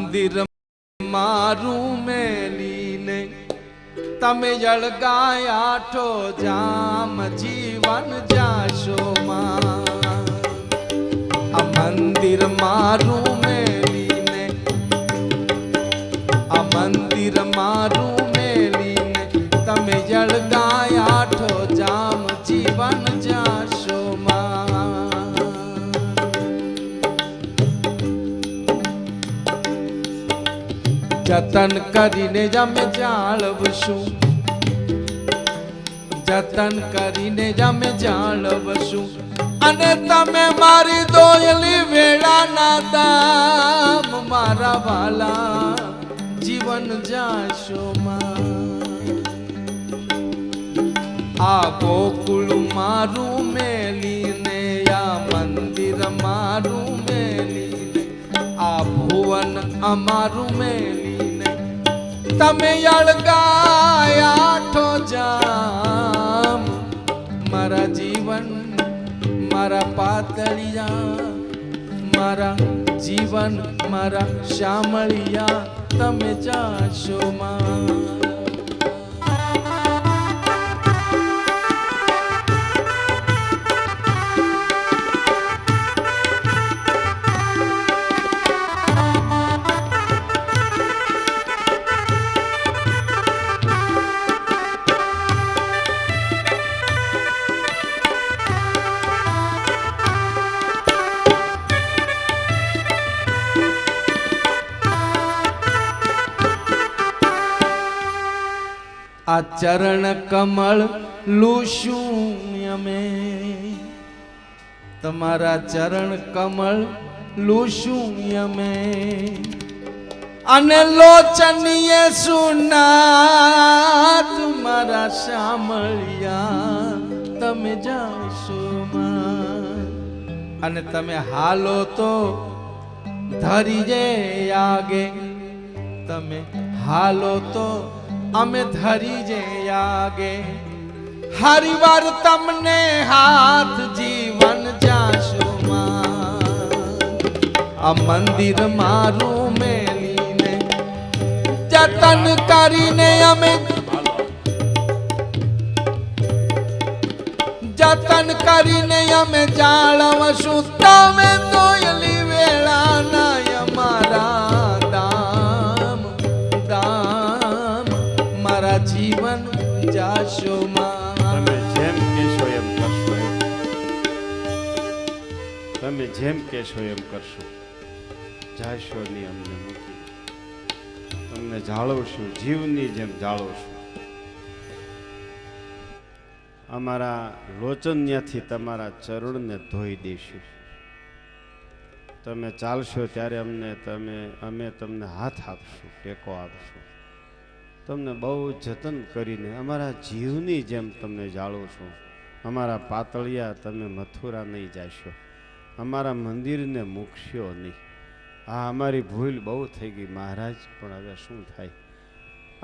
મંદિર મારું મેલીને તમે જળગાયા આઠો જામ જીવન જાશો માં. આ મંદિર મારું મેલીને આ મંદિર મારું મેલીને તમે જળગાયા આઠો જામ જીવન જાશો માં. જતન કરીને જ અમે જાળવશું, જતન કરીને જ અમે જાળવશું અને તમે મારી દોયલી વેળાના દામ મારા વાલા જીવન જાશો માં. આ ગોકુળ મારું મેલીને આ મંદિર મારું મેલીને આ ભુવન અમારું મેલી તમે અળગાયા આઠો જામ મારા જીવન મારા પાતળિયા મારા જીવન મારા શામળિયા તમે જાશો માં. આ ચરણ કમળ લૂશું અમે તમારા ચરણ કમળ લૂશું અમે અને લોચનીએ સુના તમારા શામળિયા તમે જાશો માં. અને તમે હાલો તો ધરી જે આગે તમે હાલો તો અમે ધરી જે આગે હરી વાર તમને હાથ જીવન જાશો માં. આ મંદિર મારું મેલીને જતન કરીને અમે જતન કરીને અમે જાળવશું તમે દોયલી વેળાના અમારા દામ દામ મારા જીવન જાશો માં. તમે જેમ કહેશો એમ કરશો, તમે જેમ કહેશો એમ કરશો. જાશો ની અમને મૂકી તમને જાળવશું, જીવની જેમ જાળવશું. અમારા લોચન્યાથી તમારા ચરણને ધોઈ દઈશું. તમે ચાલશો ત્યારે અમે તમને હાથ આપશું, ટેકો આપશું. તમને બહુ જતન કરીને અમારા જીવની જેમ તમને જાળવો છો. અમારા પાતળિયા તમે મથુરા નહીં જાશો, અમારા મંદિરને મૂકશો નહીં. આ અમારી ભૂલ બહુ થઈ ગઈ મહારાજ, પણ હવે શું થાય.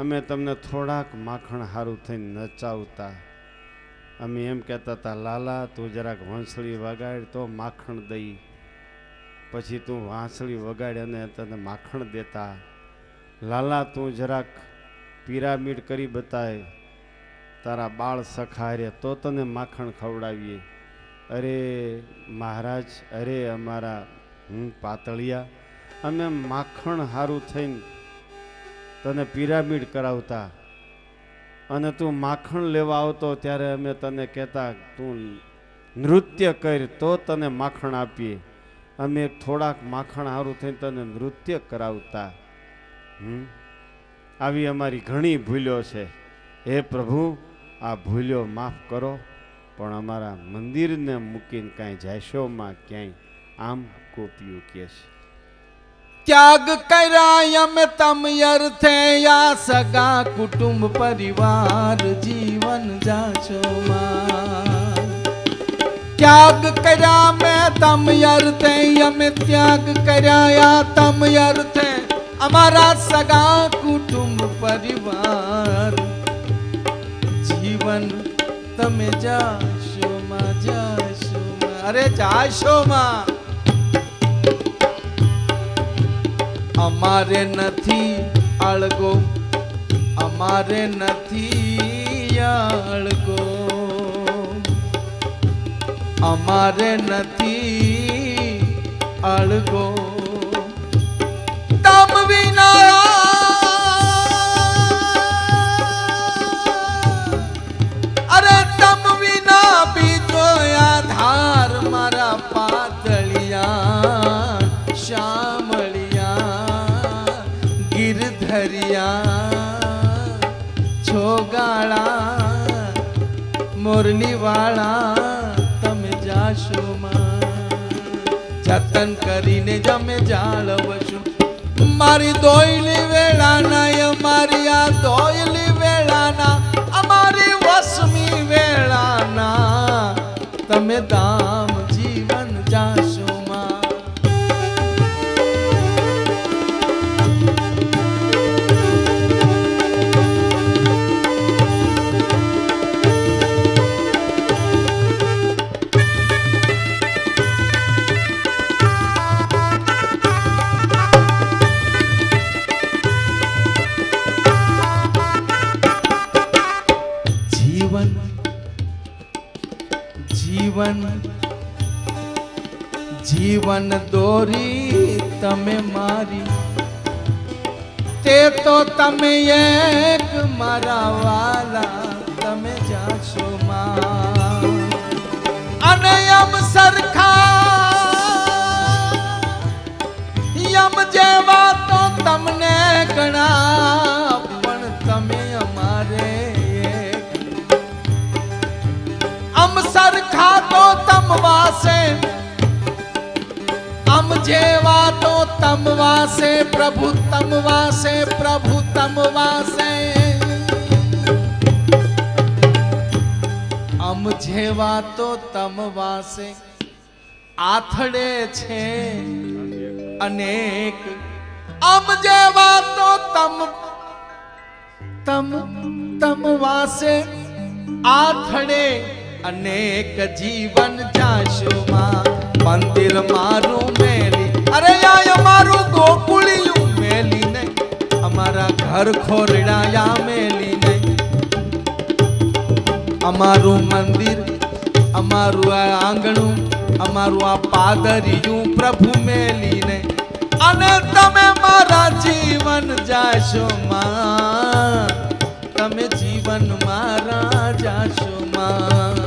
અમે તમને થોડાક માખણ હારું થઈને નચાવતા. અમે એમ કહેતા હતા લાલા તું જરાક વાંસળી વગાડ તો માખણ દઈ. પછી તું વાંસળી વગાડ અને તને માખણ દેતા. લાલા તું જરાક પિરામિડ કરી બતાય તારા બાળ સખારે તો તને માખણ ખવડાવીએ. અરે મહારાજ, અરે અમારા પાતળિયા, અમે માખણ હારું થઈને તને પિરામિડ કરાવતા અને તું માખણ લેવા આવતો ત્યારે અમે તને કહેતા તું નૃત્ય કર તો તને માખણ આપીએ. અમે થોડાક માખણ હારું થઈને તને નૃત્ય કરાવતા. આવી અમારી ઘણી ભૂલો છે. હે પ્રભુ, આ ભૂલો માફ કરો, પણ અમારા મંદિરને મૂકીને કાંઈ જાશોમાં ક્યાંય આમ કોપ્યું કે છે. ત્યાગ કર્યા અમે તમે અર્થે આ સગા કુટુંબ પરિવાર જીવન જાશો માં. ત્યાગ કર્યા મેં તમે અર્થે અમે ત્યાગ કર્યા તમે અર્થે અમારા સગા કુટુંબ પરિવાર જીવન તમે જાશો માં જાશો માં. અરે જાશો માં. અમારે નથી અળગો, અમારે નથી અળગો, અમારે નથી અળગો. તમ વિના અરે તમ વિના બીજો આધાર મારા પાતળિયા શામળિયા ગિરધરિયા છોગાળા મોરલીવાળા તમે જાશો માં. જતન કરીને જમે જાળવશું મારી દોયલી વેળાના, અમારી આ દોયલી વેળાના, અમારી વસમી વેળાના તમે દામ જીવન જાશો માં. જીવન જીવન દોરી તમે મારી, તે તો તમે એક મારા વાલા તમે જાશો માં. અને યમ સરખા યમ જેવા તો તમને ઘણા, પણ તમે અમારે અમ સરખા તો તમ વાસે, અમ જેવા તો તમ વાસે, પ્રભુ તમ વાસે, પ્રભુ તમ વાસે. અમ જેવા તો તમ વાસે, આથડે છે અનેક. અમ જેવા તો તમ તમ તમ વાસે, આથડે અનેક જીવન જાશો માં. મંદિર મારું મેલી, અરે આ મારું ગોકુળિયું મેલી ને, અમારા ઘર ખોરડાયા મેલી ને, અમારું મંદિર, અમારું આ આંગણું, અમારું આ પાદરિયું પ્રભુ મેલી ને, અને તમે મારા જીવન જાશો માં. તમે જીવન મારા જાશો માં.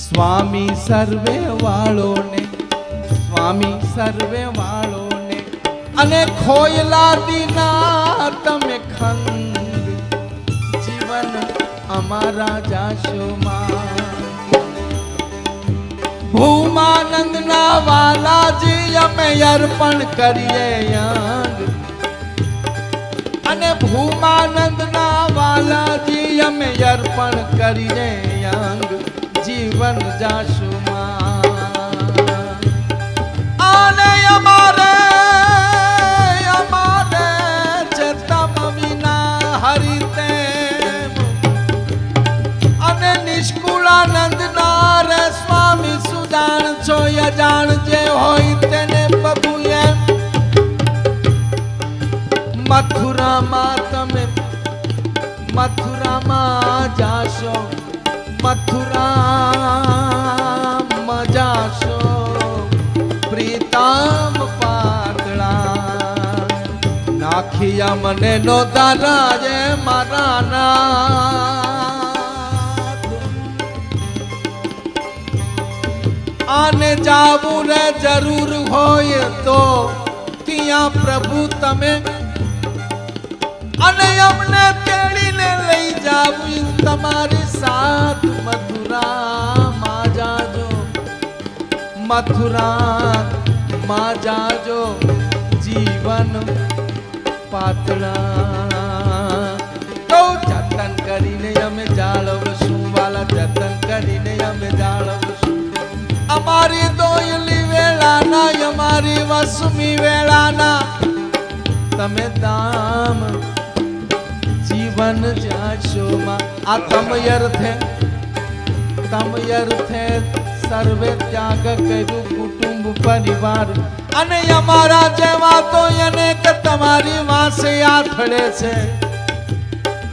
સ્વામી સર્વે વાળોને, સ્વામી સર્વે વાળોને, અને ખોયલા દીના તમે ખંડ, જીવન અમારા જાશો માં. ભૂમાનંદના વાલાજી અમે અર્પણ કરીએ અંગ, અને ભૂમાનંદના વાલાજી અમે અર્પણ કરીએ અંગ, જીવન જાશુ માં. આને અમારે અમારે છે તમ વિના હરિતે, અને નિષ્કુળાનંદ ના રે સ્વામી સુજાણ છો, અજાણ જે હોય તેને બબુએ. મથુરામાં તમે મથુરામાં જાશો, મથુરા જાશો પ્રીતમ પાતળા. નાખિયા મને નો દારા જે મારા નાથ, આને જાવું રે જરૂર હોય તો ત્યાં પ્રભુ તમે, અને અમને તેડીને લઈ જાવું તમારી સાથ. મથુરા માં જાજો, મથુરા માં જાજો, જીવન પાતળા. તો જતન કરીને અમે જાળવશું વાલા. વાલા જતન કરીને અમે જાળવશું. અમારી દોયલી વેળાના અમારી વસમી વેળાના તમે દામ જીવન જાશો માં. આ તમયર્થે સર્વે ત્યાગ કર્યું કુટુંબ પરિવાર અને અમારા જેવા તો અનેક તમારી વાસે આથડે છે.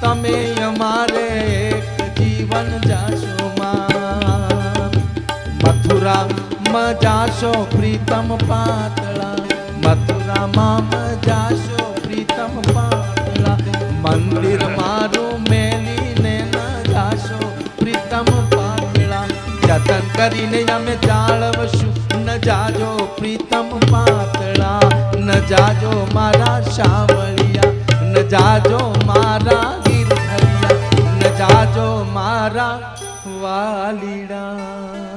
તમે અમારે એક જીવન જાશો માં. મથુરામાં જાશો પ્રીતમ પાતળા, મથુરામાં જાશો પ્રીતમ પાતળા. મંદિર મારું મેલીને ન જાશો પ્રીતમ પાતળા. જતન કરીને અમે જાળવશું ન જાજો પ્રીતમ પાતળા. ન જાજો મારા શાવળિયા, ન જાજો મારા ગીરધરિયા, ન જાજો મારા વાલીડા.